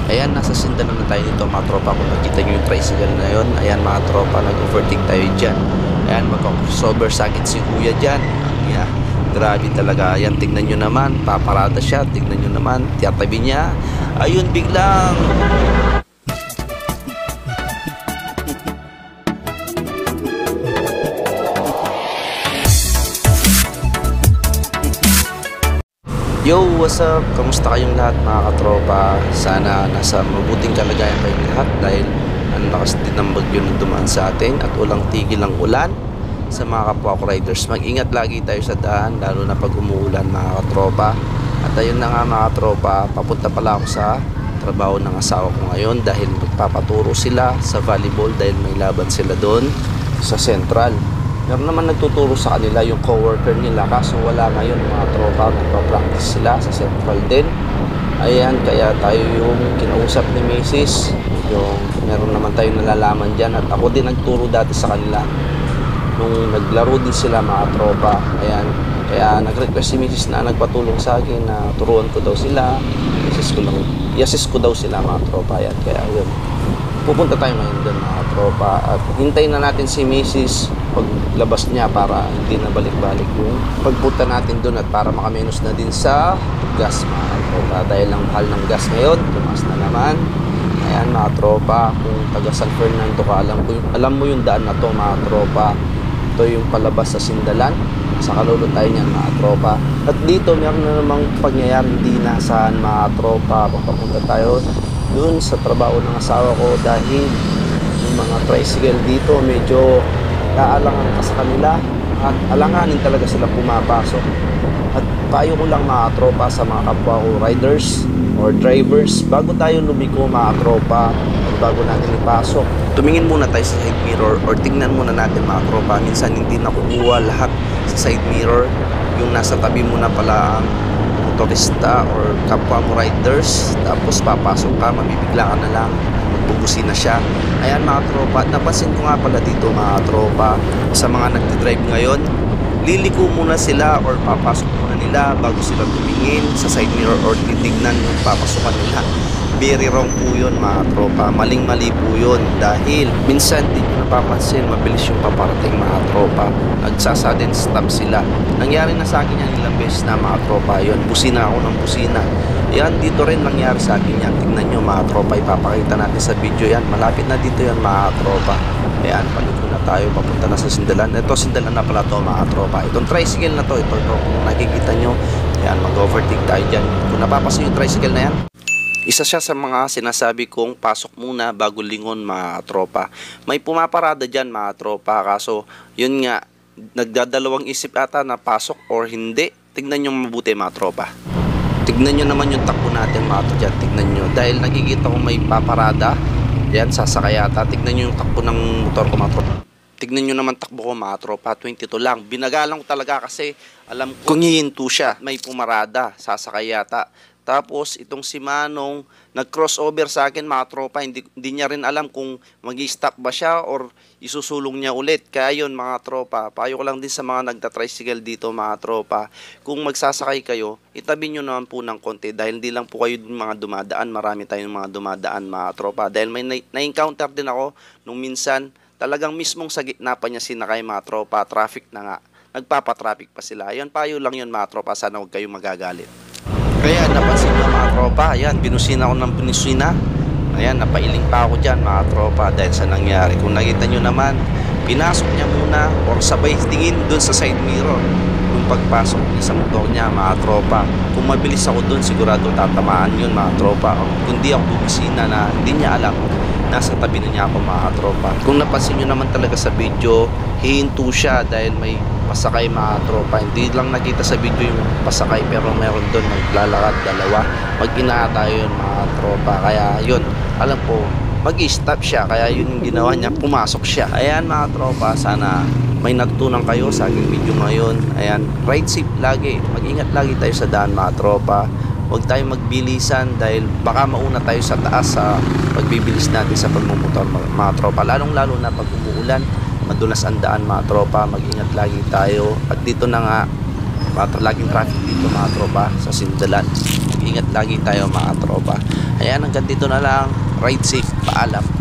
Ayan, nasa Sindalan na tayo nito mga tropa. Kung nakita nyo yung tricycle na yun, ayan mga tropa, nag-overtake tayo dyan. Ayan, mag-crossover sa akin si kuya dyan. Yeah, grabe talaga. Ayan, tignan nyo naman, paparada siya. Tignan nyo naman, tiyatabi niya. Ayun, biglang yo, what's up? Kamusta kayong lahat mga katropa? Sana nasa mabuting kalagayan kayong lahat dahil ang lakas din ng bagyo na dumaan sa atin at walang tigil ang ulan. Sa mga kapwa ko riders, mag-ingat lagi tayo sa daan lalo na pag umuulan mga katropa. At ayun na nga mga katropa, papunta pala ako sa trabaho ng asawa ko ngayon dahil magpapaturo sila sa volleyball dahil may laban sila doon sa Central. Meron naman nagtuturo sa kanila yung coworker nila kaso wala ngayon mga tropa, nagpa-practice sila sa Central din. Ayan, kaya tayo yung kinausap ni Mrs. Yung meron naman tayong nalalaman dyan at ako din nagturo dati sa kanila nung naglaro din sila mga tropa. Ayan, kaya nag-request si Mrs. na nagpatulong sa akin na turuan ko daw sila. I-assist ko daw sila mga tropa. Ayan, kaya yun. Pupunta tayo ngayon doon mga tropa at hintayin na natin si Mrs. paglabas niya para hindi na balik-balik yung pagpunta natin doon at para makamenos na din sa gas mga tropa dahil ang mahal ng gas ngayon, tumaas na naman. Ayan mga tropa, kung taga San Fernando ka, alam mo yung daan na to mga tropa. Ito yung palabas sa Sindalan, sa kalulot tayo niyan mga tropa. At dito meron na namang pangyayari din na saan mga tropa, papunta tayo doon sa trabaho ng asawa ko dahil yung mga tricycle dito medyo naalangan ka sa kanila at alanganin talaga sila pumapasok. At payo ko lang mga tropa sa mga kapwa ko riders or drivers, bago tayo lumiko mga tropa at bago natin ipasok, tumingin muna tayo sa side mirror or tingnan muna natin mga tropa. Minsan hindi nakukuha lahat sa side mirror, yung nasa tabi mo na pala ang motorista or kapwa mo riders, tapos papasok ka, mabibigla ka na lang, magbubusi na siya. Ayan mga tropa, napansin ko nga pala dito mga tropa sa mga nagdidrive ngayon, liliko muna sila or papasok muna nila bago sila tumingin sa side mirror or titignan yung papasukan nila. Very wrong po yun mga tropa, maling-mali po yun dahil minsan di nyo napapansin, mabilis yung paparating mga tropa, nagsasudden stop sila. Nangyari na sa akin yan ilang beses na mga tropa yun, busina ako ng busina. Yan, dito rin nangyari sa akin yan. Tingnan nyo mga tropa, ipapakita natin sa video yan, malapit na dito yan mga tropa. Ayan, paliko na tayo, papunta na sa Sindalan. Ito Sindalan na pala to mga tropa. Itong tricycle na to, ito kung nakikita nyo, ayan, mag-overtake tayo dyan. Kung napapasin yung tricycle na yan, isa siya sa mga sinasabi kong pasok muna bago lingon mga tropa. May pumaparada dyan mga tropa, kaso yun nga, nagdadalawang isip ata na pasok or hindi. Tignan nyo mabuti mga tropa. Tignan nyo naman yung takbo natin mga tropa dyan. Tignan nyo, dahil nakikita ko may paparada, yan sasakay ata. Tignan nyo yung takbo ng motor ko mga tropa. Tignan nyo naman takbo ko mga tropa, 22 lang. Binagalang ko talaga kasi alam ko kung hihinto siya, may pumarada, sasakay yata. Tapos itong si Manong nag-crossover sa akin mga tropa, hindi niya rin alam kung mag-i-stop ba siya or isusulong niya ulit. Kaya yun mga tropa, payo ko lang din sa mga nagta-tricycle dito mga tropa, kung magsasakay kayo, itabi nyo naman po ng konti dahil hindi lang po kayo mga dumadaan, marami tayong mga dumadaan mga tropa. Dahil may na-encounter din ako nung minsan, talagang mismong sa gitna pa niya sinakay mga tropa, traffic na nga, nagpapatraffic pa sila. Yan, payo lang yun mga tropa, sana huwag kayong magagalit. Kaya napansin nyo mga tropa, ayan, binusina ako ng binusina. Ayan, napailing pa ako dyan mga tropa dahil sa nangyari. Kung nakita nyo naman, pinasok niya muna or sabay tingin dun sa side mirror. Yung pagpasok niya sa motor niya mga tropa, kung mabilis ako dun, sigurado tatamaan yun mga tropa. Kung di ako bumisina na hindi niya alam, nasa tabi na niya ako mga tropa. Kung napansin nyo naman talaga sa video, hihinto siya dahil may pasakay mga tropa. Hindi lang nakita sa video yung pasakay pero meron doon naglalakad dalawa. Mag-ina tayo yun mga tropa. Kaya yun, alam ko, mag-i-stop siya. Kaya yun yung ginawa niya, pumasok siya. Ayan mga tropa, sana may natutunan kayo sa aking video ngayon. Ayan, ride safe lagi. Mag-ingat lagi tayo sa daan mga tropa. Huwag tayong magbilisan dahil baka mauna tayo sa taas sa pagbibilis natin sa pagmumotor mga tropa. Lalong-lalo na pag umuulan, madulas ang daan mga tropa, mag-ingat lagi tayo. At dito na nga, laging traffic dito mga tropa sa Sindalan. Mag-ingat lagi tayo mga tropa. Ayan, hanggang dito na lang. Ride safe. Paalam.